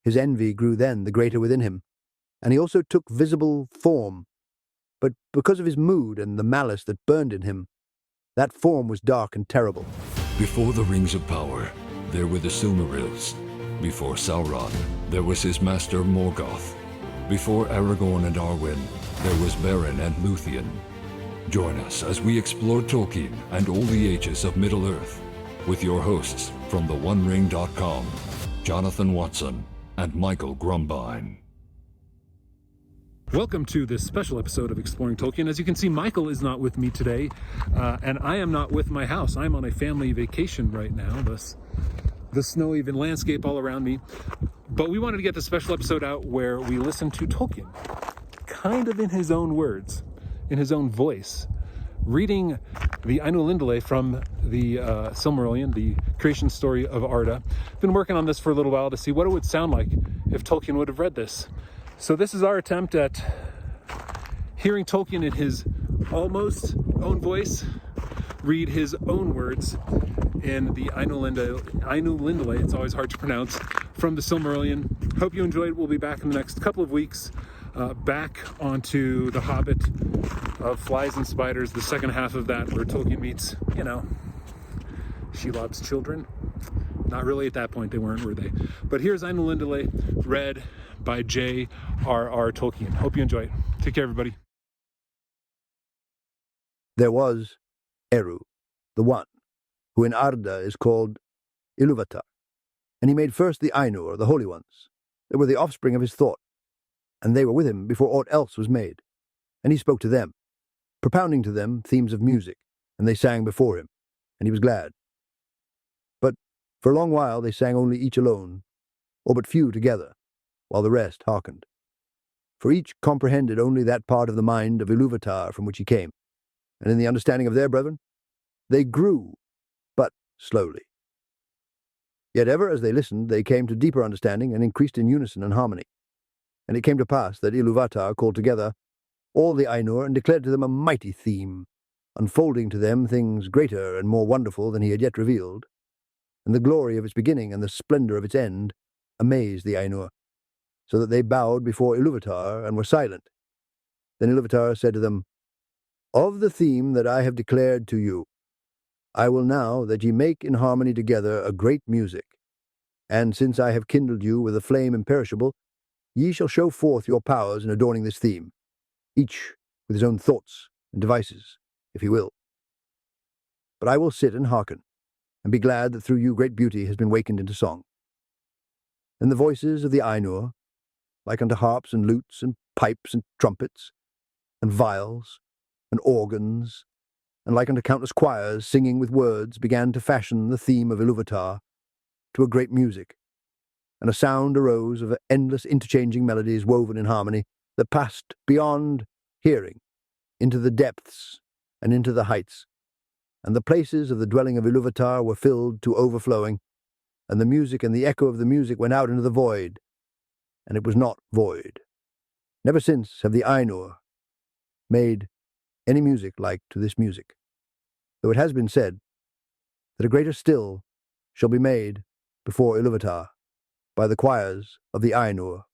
His envy grew then the greater within him, and he also took visible form. But because of his mood and the malice that burned in him, that form was dark and terrible. Before the Rings of Power, there were the Silmarils. Before Sauron, there was his master Morgoth. Before Aragorn and Arwen, there was Beren and Luthien. Join us as we explore Tolkien and all the ages of Middle-earth with your hosts from theonering.com, Jonathan Watson and Michael Grumbine. Welcome to this special episode of Exploring Tolkien. As you can see, Michael is not with me today, and I am not with my house. I'm on a family vacation right now, thus the snowy even landscape all around me. But we wanted to get this special episode out where we listen to Tolkien, kind of in his own words, in his own voice, reading the Ainulindalë from the Silmarillion, the creation story of Arda. Been working on this for a little while to see what it would sound like if Tolkien would have read this. So this is our attempt at hearing Tolkien in his almost own voice read his own words in the Ainulindalë, it's always hard to pronounce, from the Silmarillion. Hope you enjoyed. We'll be back in the next couple of weeks, back onto the Hobbit of Flies and Spiders, the second half of that, where Tolkien meets, Shelob's children. Not really at that point, they weren't, were they? But here's Ainulindalë, read by JRR Tolkien. Hope you enjoy it. Take care, everybody. There was Eru, the One, who in Arda is called Iluvatar, and he made first the Ainur, the Holy Ones. They were the offspring of his thought, and they were with him before aught else was made. And he spoke to them, propounding to them themes of music, and they sang before him, and he was glad. But for a long while they sang only each alone, or but few together, while the rest hearkened. For each comprehended only that part of the mind of Iluvatar from which he came, and in the understanding of their brethren, they grew, but slowly. Yet ever as they listened, they came to deeper understanding and increased in unison and harmony. And it came to pass that Iluvatar called together all the Ainur and declared to them a mighty theme, unfolding to them things greater and more wonderful than he had yet revealed. And the glory of its beginning and the splendor of its end amazed the Ainur, so that they bowed before Iluvatar and were silent. Then Iluvatar said to them, "Of the theme that I have declared to you, I will now that ye make in harmony together a great music. And since I have kindled you with a flame imperishable, ye shall show forth your powers in adorning this theme, each with his own thoughts and devices, if he will. But I will sit and hearken, and be glad that through you great beauty has been wakened into song." Then the voices of the Ainur, like unto harps and lutes and pipes and trumpets, and viols and organs, and like unto countless choirs singing with words, began to fashion the theme of Iluvatar to a great music, and a sound arose of endless interchanging melodies woven in harmony that passed beyond hearing into the depths and into the heights, and the places of the dwelling of Iluvatar were filled to overflowing, and the music and the echo of the music went out into the void, and it was not void. Never since have the Ainur made any music like to this music, though it has been said that a greater still shall be made before Iluvatar by the choirs of the Ainur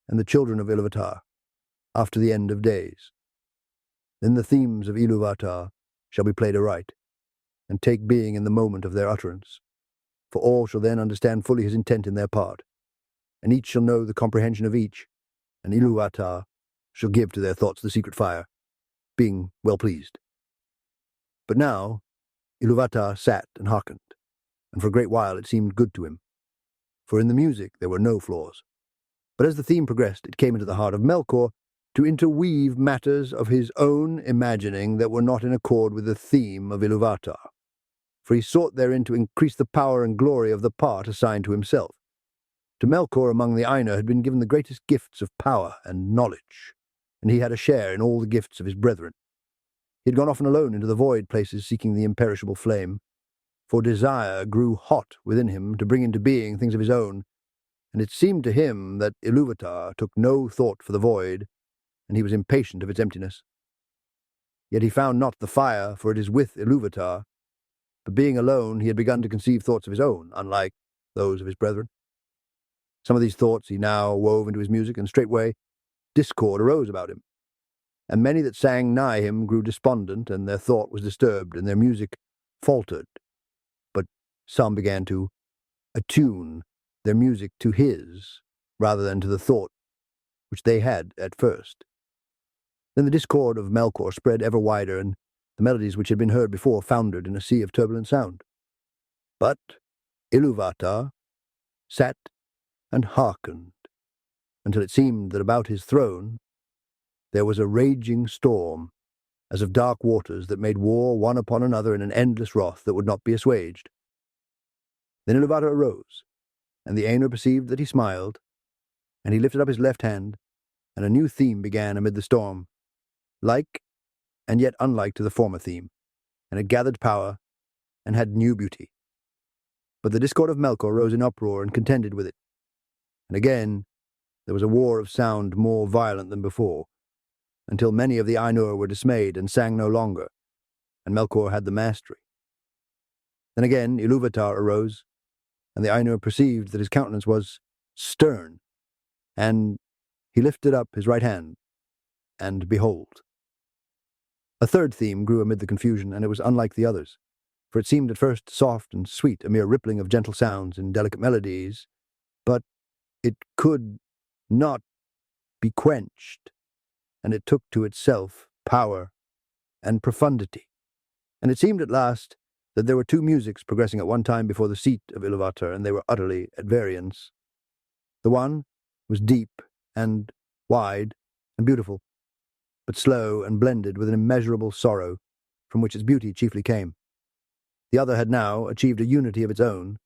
and the children of Iluvatar after the end of days. Then the themes of Iluvatar shall be played aright, and take being in the moment of their utterance, for all shall then understand fully his intent in their part, and each shall know the comprehension of each, and Iluvatar shall give to their thoughts the secret fire, being well pleased. But now Iluvatar sat and hearkened, and for a great while it seemed good to him, for in the music there were no flaws. But as the theme progressed, it came into the heart of Melkor to interweave matters of his own imagining that were not in accord with the theme of Iluvatar, for he sought therein to increase the power and glory of the part assigned to himself. To Melkor among the Ainur had been given the greatest gifts of power and knowledge, and he had a share in all the gifts of his brethren. He had gone often alone into the void places seeking the imperishable flame, for desire grew hot within him to bring into being things of his own, and it seemed to him that Iluvatar took no thought for the void, and he was impatient of its emptiness. Yet he found not the fire, for it is with Iluvatar, but being alone he had begun to conceive thoughts of his own, unlike those of his brethren. Some of these thoughts he now wove into his music, and straightway discord arose about him. And many that sang nigh him grew despondent, and their thought was disturbed, and their music faltered. But some began to attune their music to his, rather than to the thought which they had at first. Then the discord of Melkor spread ever wider, and the melodies which had been heard before foundered in a sea of turbulent sound. But Iluvatar sat and hearkened, until it seemed that about his throne there was a raging storm, as of dark waters that made war one upon another in an endless wrath that would not be assuaged. Then Iluvatar arose, and the Ainur perceived that he smiled, and he lifted up his left hand, and a new theme began amid the storm, like and yet unlike to the former theme, and it gathered power and had new beauty. But the discord of Melkor rose in uproar and contended with it, and again there was a war of sound more violent than before, until many of the Ainur were dismayed and sang no longer, and Melkor had the mastery. Then again Iluvatar arose, and the Ainur perceived that his countenance was stern, and he lifted up his right hand, and behold, a third theme grew amid the confusion, and it was unlike the others, for it seemed at first soft and sweet, a mere rippling of gentle sounds in delicate melodies, but it could not be quenched, and it took to itself power and profundity. And it seemed at last that there were two musics progressing at one time before the seat of Iluvatar, and they were utterly at variance. The one was deep and wide and beautiful, but slow and blended with an immeasurable sorrow, from which its beauty chiefly came. The other had now achieved a unity of its own,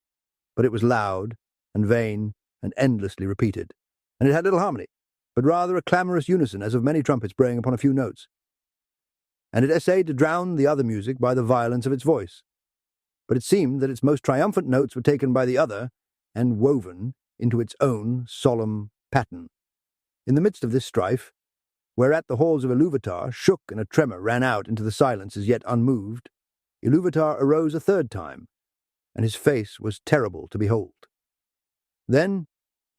but it was loud and vain and endlessly repeated, and it had little harmony, but rather a clamorous unison as of many trumpets braying upon a few notes. And it essayed to drown the other music by the violence of its voice, but it seemed that its most triumphant notes were taken by the other and woven into its own solemn pattern. In the midst of this strife, whereat the halls of Iluvatar shook and a tremor ran out into the silence as yet unmoved, Iluvatar arose a third time, and his face was terrible to behold. Then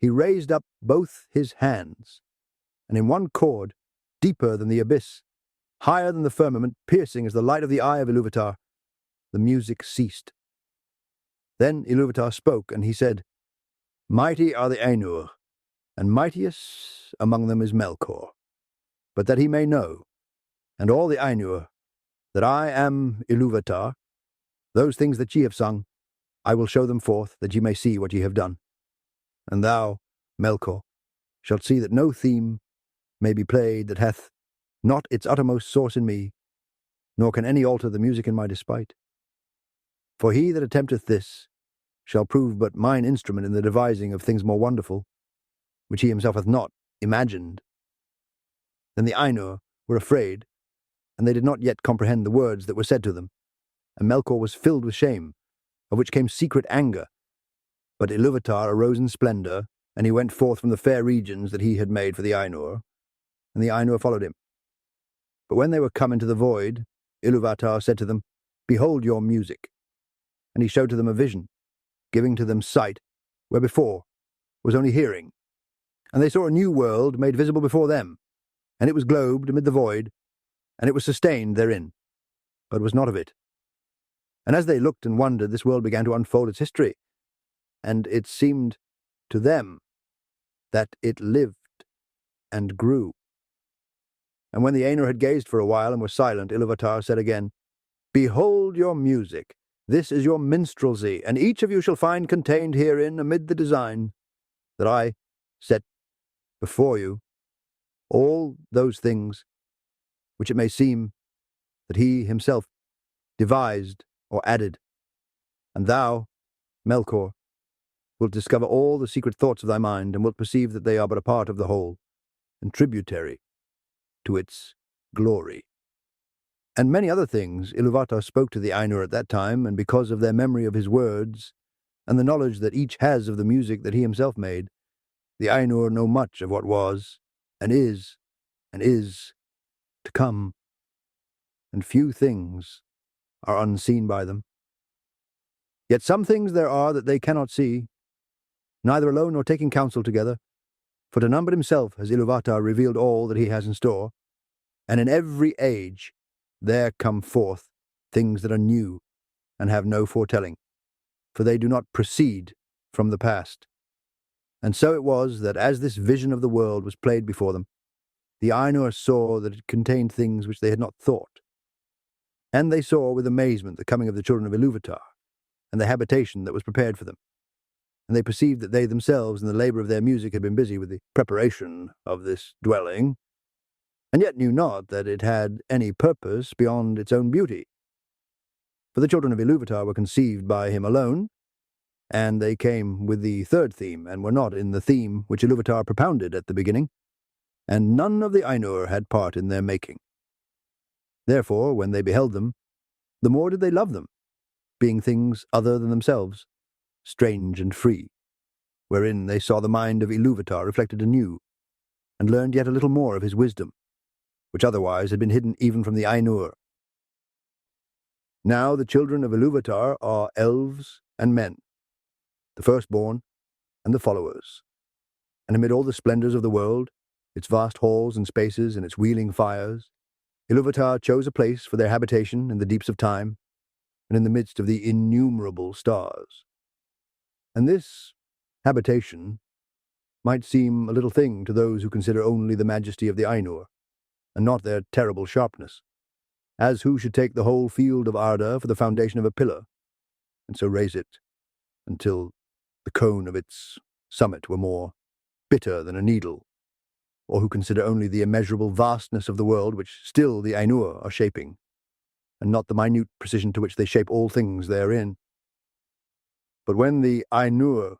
he raised up both his hands, and in one chord, deeper than the abyss, higher than the firmament, piercing as the light of the eye of Iluvatar, the music ceased. Then Iluvatar spoke, and he said, "Mighty are the Ainur, and mightiest among them is Melkor. But that he may know, and all the Ainur, that I am Iluvatar, those things that ye have sung, I will show them forth, that ye may see what ye have done. And thou, Melkor, shalt see that no theme may be played that hath not its uttermost source in me, nor can any alter the music in my despite. For he that attempteth this shall prove but mine instrument in the devising of things more wonderful, which he himself hath not imagined." Then the Ainur were afraid, and they did not yet comprehend the words that were said to them, and Melkor was filled with shame, of which came secret anger. But Iluvatar arose in splendour, and he went forth from the fair regions that he had made for the Ainur, and the Ainur followed him. But when they were come into the void, Iluvatar said to them, "Behold your music." And he showed to them a vision, giving to them sight, where before was only hearing. And they saw a new world made visible before them, and it was globed amid the void, and it was sustained therein, but was not of it. And as they looked and wondered, this world began to unfold its history, and it seemed to them that it lived and grew. And when the Ainur had gazed for a while and were silent, Iluvatar said again, "Behold your music. This is your minstrelsy, and each of you shall find contained herein, amid the design that I set before you, all those things which it may seem that he himself devised or added. And thou, Melkor, wilt discover all the secret thoughts of thy mind, and wilt perceive that they are but a part of the whole, and tributary to its glory." And many other things Iluvatar spoke to the Ainur at that time, and because of their memory of his words, and the knowledge that each has of the music that he himself made, the Ainur know much of what was, and is to come, and few things are unseen by them. Yet some things there are that they cannot see, neither alone nor taking counsel together, for to none but himself has Iluvatar revealed all that he has in store, and in every age there come forth things that are new and have no foretelling, for they do not proceed from the past. And so it was that as this vision of the world was played before them, the Ainur saw that it contained things which they had not thought. And they saw with amazement the coming of the children of Iluvatar, and the habitation that was prepared for them. And they perceived that they themselves in the labour of their music had been busy with the preparation of this dwelling, and yet knew not that it had any purpose beyond its own beauty. For the children of Iluvatar were conceived by him alone, and they came with the third theme, and were not in the theme which Iluvatar propounded at the beginning, and none of the Ainur had part in their making. Therefore, when they beheld them, the more did they love them, being things other than themselves, strange and free, wherein they saw the mind of Iluvatar reflected anew, and learned yet a little more of his wisdom, which otherwise had been hidden even from the Ainur. Now the children of Iluvatar are elves and men, the firstborn and the followers, and amid all the splendours of the world, its vast halls and spaces and its wheeling fires, Iluvatar chose a place for their habitation in the deeps of time, and in the midst of the innumerable stars. And this habitation might seem a little thing to those who consider only the majesty of the Ainur, and not their terrible sharpness, as who should take the whole field of Arda for the foundation of a pillar, and so raise it until the cone of its summit were more bitter than a needle, or who consider only the immeasurable vastness of the world which still the Ainur are shaping, and not the minute precision to which they shape all things therein. But when the Ainur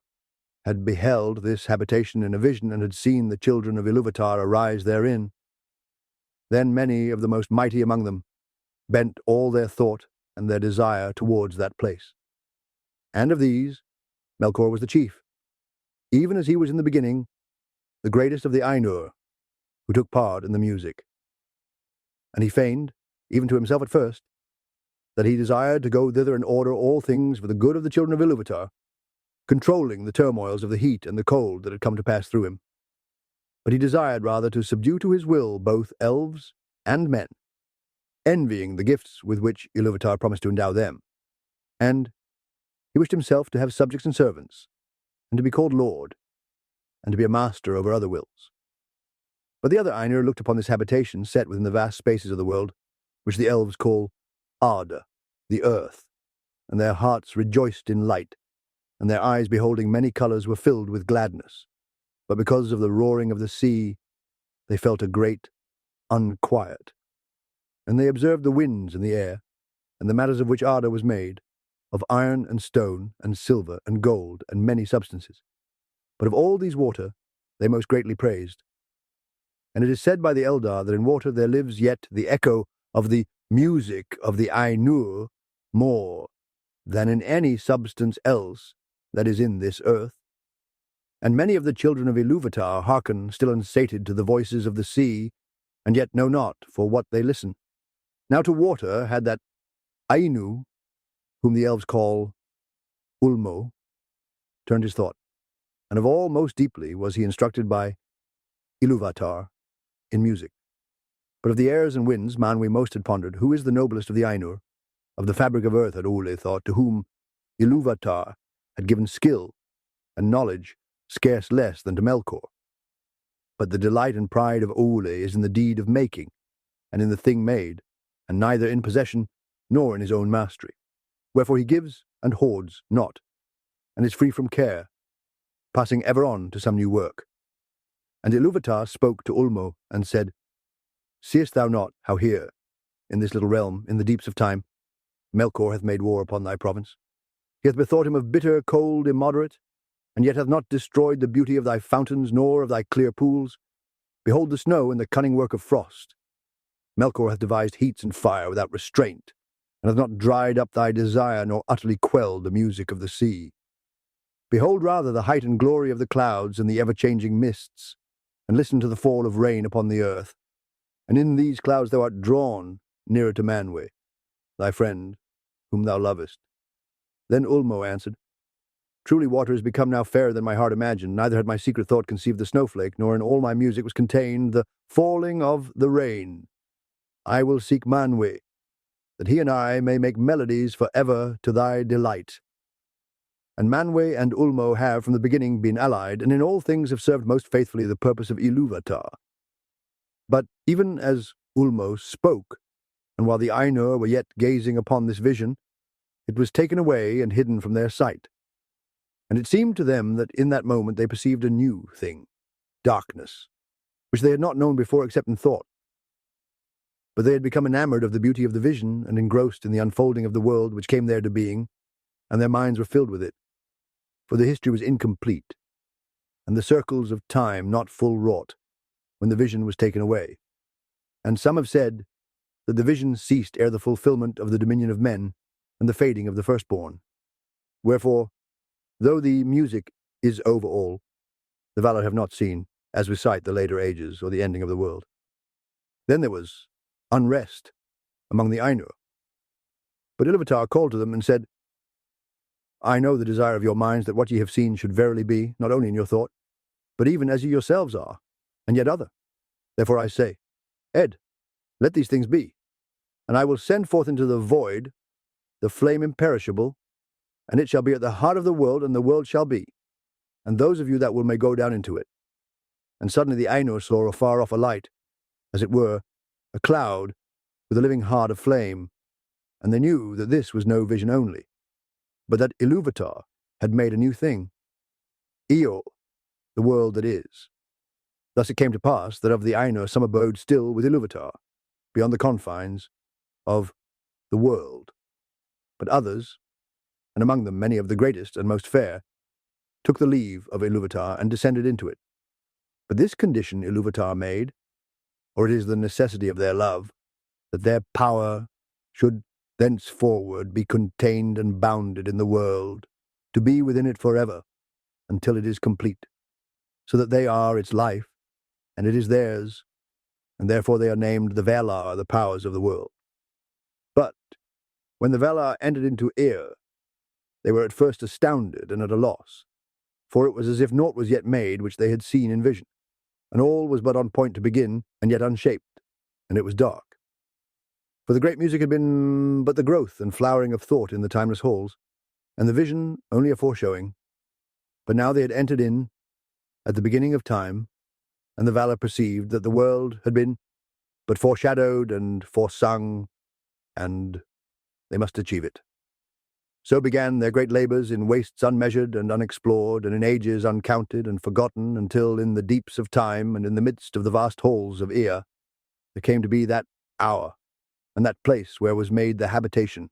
had beheld this habitation in a vision, and had seen the children of Iluvatar arise therein, then many of the most mighty among them bent all their thought and their desire towards that place. And of these, Melkor was the chief, even as he was in the beginning the greatest of the Ainur, who took part in the music. And he feigned, even to himself at first, that he desired to go thither and order all things for the good of the children of Iluvatar, controlling the turmoils of the heat and the cold that had come to pass through him. But he desired rather to subdue to his will both elves and men, envying the gifts with which Iluvatar promised to endow them. And he wished himself to have subjects and servants, and to be called Lord, and to be a master over other wills. But the other Ainur looked upon this habitation set within the vast spaces of the world, which the elves call Arda, the earth, and their hearts rejoiced in light, and their eyes beholding many colours were filled with gladness. But because of the roaring of the sea, they felt a great unquiet. And they observed the winds in the air, and the matters of which Arda was made, of iron and stone and silver and gold and many substances. But of all these water they most greatly praised. And it is said by the Eldar that in water there lives yet the echo of the music of the Ainur more than in any substance else that is in this earth. And many of the children of Iluvatar hearken still unsated to the voices of the sea, and yet know not for what they listen. Now to water had that Ainur, whom the elves call Ulmo, turned his thought, and of all most deeply was he instructed by Iluvatar in music. But of the airs and winds Manwë most had pondered, who is the noblest of the Ainur? Of the fabric of earth had Ole thought, to whom Iluvatar had given skill and knowledge scarce less than to Melkor. But the delight and pride of Ole is in the deed of making, and in the thing made, and neither in possession nor in his own mastery. Wherefore he gives and hoards not, and is free from care, passing ever on to some new work. And Iluvatar spoke to Ulmo and said, Seest thou not how here, in this little realm, in the deeps of time, Melkor hath made war upon thy province? He hath bethought him of bitter, cold, immoderate, and yet hath not destroyed the beauty of thy fountains, nor of thy clear pools. Behold the snow and the cunning work of frost. Melkor hath devised heats and fire without restraint, and hath not dried up thy desire, nor utterly quelled the music of the sea. Behold rather the height and glory of the clouds and the ever-changing mists, and listen to the fall of rain upon the earth. And in these clouds thou art drawn nearer to Manwë, thy friend, whom thou lovest. Then Ulmo answered, Truly water is become now fairer than my heart imagined. Neither had my secret thought conceived the snowflake, nor in all my music was contained the falling of the rain. I will seek Manwe, that he and I may make melodies for ever to thy delight. And Manwe and Ulmo have from the beginning been allied, and in all things have served most faithfully the purpose of Iluvatar. But even as Ulmo spoke, and while the Ainur were yet gazing upon this vision, it was taken away and hidden from their sight. And it seemed to them that in that moment they perceived a new thing, darkness, which they had not known before except in thought. But they had become enamored of the beauty of the vision and engrossed in the unfolding of the world which came there to being, and their minds were filled with it. For the history was incomplete, and the circles of time not full wrought, when the vision was taken away. And some have said that the vision ceased ere the fulfillment of the dominion of men and the fading of the firstborn. Wherefore, though the music is over all, the Valar have not seen, as we cite the later ages or the ending of the world. Then there was unrest among the Ainur. But Iluvatar called to them and said, I know the desire of your minds that what ye have seen should verily be, not only in your thought, but even as ye yourselves are, and yet other. Therefore I say, Ed, let these things be, and I will send forth into the void the flame imperishable, and it shall be at the heart of the world, and the world shall be, and those of you that will may go down into it. And suddenly the Ainur saw afar off a light, as it were, a cloud with a living heart of flame, and they knew that this was no vision only, but that Iluvatar had made a new thing, Eo, the world that is. Thus it came to pass that of the Ainur some abode still with Iluvatar, beyond the confines of the world, but others, and among them many of the greatest and most fair, took the leave of Iluvatar and descended into it. But this condition Iluvatar made, or it is the necessity of their love, that their power should thenceforward be contained and bounded in the world, to be within it forever, until it is complete, so that they are its life, and it is theirs, and therefore they are named the Valar, the powers of the world. But when the Valar entered into Ir, they were at first astounded and at a loss, for it was as if naught was yet made which they had seen in vision, and all was but on point to begin, and yet unshaped, and it was dark. For the great music had been but the growth and flowering of thought in the timeless halls, and the vision only a foreshowing. But now they had entered in, at the beginning of time, and the Valar perceived that the world had been but foreshadowed and foresung, and they must achieve it. So began their great labours in wastes unmeasured and unexplored, and in ages uncounted and forgotten, until in the deeps of time and in the midst of the vast halls of Ir, there came to be that hour, and that place where was made the habitation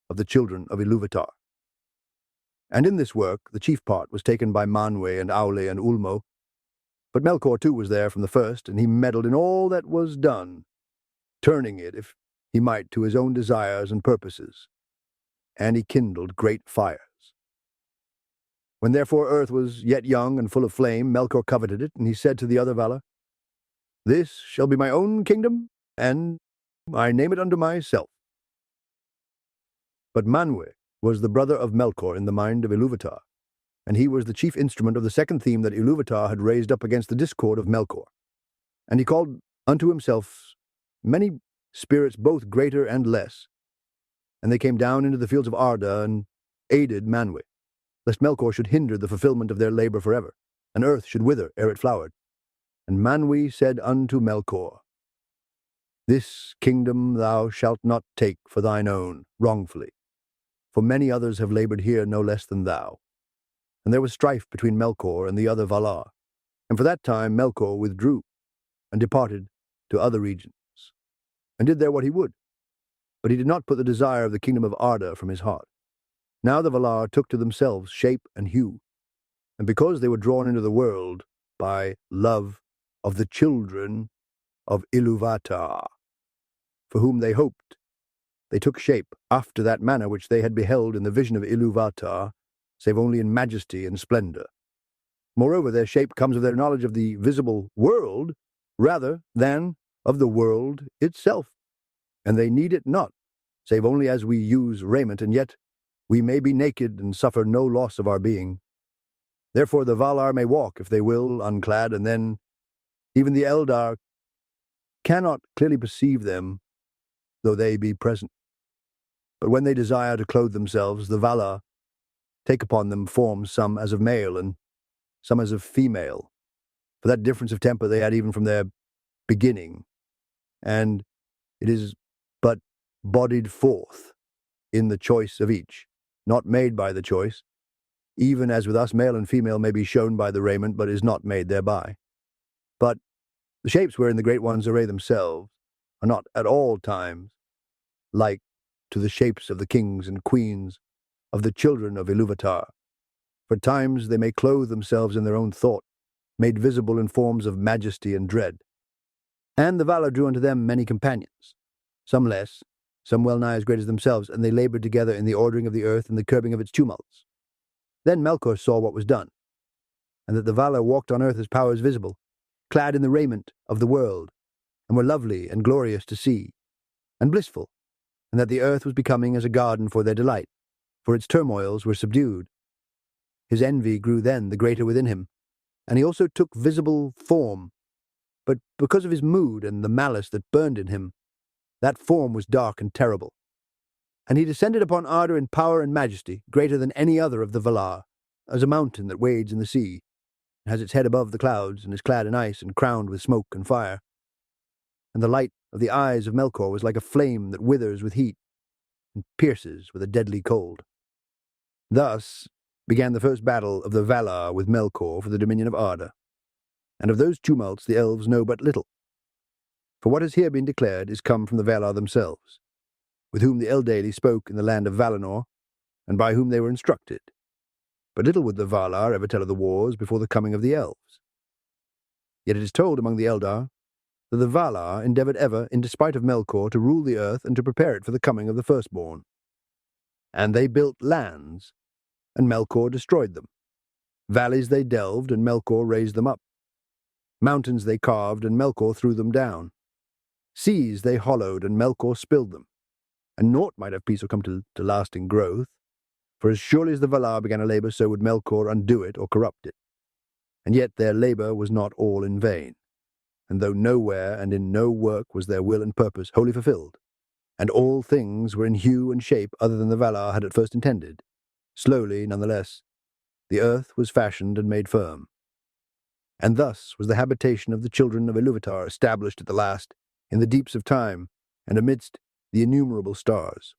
of the children of Iluvatar. And in this work the chief part was taken by Manwe and Aule and Ulmo, but Melkor too was there from the first, and he meddled in all that was done, turning it, if he might, to his own desires and purposes, and he kindled great fires. When therefore earth was yet young and full of flame, Melkor coveted it, and he said to the other Valar, This shall be my own kingdom, and I name it unto myself. But Manwe was the brother of Melkor in the mind of Iluvatar, and he was the chief instrument of the second theme that Iluvatar had raised up against the discord of Melkor. And he called unto himself many spirits both greater and less, and they came down into the fields of Arda and aided Manwe, lest Melkor should hinder the fulfillment of their labour forever, and earth should wither ere it flowered. And Manwe said unto Melkor, This kingdom thou shalt not take for thine own, wrongfully, for many others have laboured here no less than thou. And there was strife between Melkor and the other Valar, and for that time Melkor withdrew, and departed to other regions, and did there what he would. But he did not put the desire of the kingdom of Arda from his heart. Now the Valar took to themselves shape and hue, and because they were drawn into the world by love of the children of Iluvatar, for whom they hoped, they took shape after that manner which they had beheld in the vision of Iluvatar, save only in majesty and splendour. Moreover, their shape comes of their knowledge of the visible world, rather than of the world itself, and they need it not, save only as we use raiment, and yet We may be naked and suffer no loss of our being. Therefore the Valar may walk, if they will, unclad, and then even the Eldar cannot clearly perceive them, though they be present. But when they desire to clothe themselves, the Valar take upon them forms, some as of male and some as of female. For that difference of temper they had even from their beginning, and it is but bodied forth in the choice of each, not made by the choice, even as with us male and female may be shown by the raiment, but is not made thereby. But the shapes wherein the great ones array themselves are not at all times like to the shapes of the kings and queens of the children of Iluvatar. For times they may clothe themselves in their own thought, made visible in forms of majesty and dread. And the Valar drew unto them many companions, some less, some well nigh as great as themselves, and they labored together in the ordering of the earth and the curbing of its tumults. Then Melkor saw what was done, and that the Valar walked on earth as powers visible, clad in the raiment of the world, and were lovely and glorious to see, and blissful, and that the earth was becoming as a garden for their delight, for its turmoils were subdued. His envy grew then the greater within him, and he also took visible form, but because of his mood and the malice that burned in him, that form was dark and terrible. And he descended upon Arda in power and majesty, greater than any other of the Valar, as a mountain that wades in the sea, and has its head above the clouds, and is clad in ice and crowned with smoke and fire. And the light of the eyes of Melkor was like a flame that withers with heat, and pierces with a deadly cold. Thus began the first battle of the Valar with Melkor for the dominion of Arda, and of those tumults the elves know but little. For what has here been declared is come from the Valar themselves, with whom the Eldali spoke in the land of Valinor, and by whom they were instructed. But little would the Valar ever tell of the wars before the coming of the elves. Yet it is told among the Eldar that the Valar endeavoured ever, in despite of Melkor, to rule the earth and to prepare it for the coming of the firstborn. And they built lands, and Melkor destroyed them. Valleys they delved, and Melkor raised them up. Mountains they carved, and Melkor threw them down. Seas they hollowed, and Melkor spilled them. And naught might have peace or come to lasting growth, for as surely as the Valar began a labour, so would Melkor undo it or corrupt it. And yet their labour was not all in vain, and though nowhere and in no work was their will and purpose wholly fulfilled, and all things were in hue and shape other than the Valar had at first intended, slowly, none the less, the earth was fashioned and made firm. And thus was the habitation of the children of Iluvatar established at the last, in the deeps of time, and amidst the innumerable stars.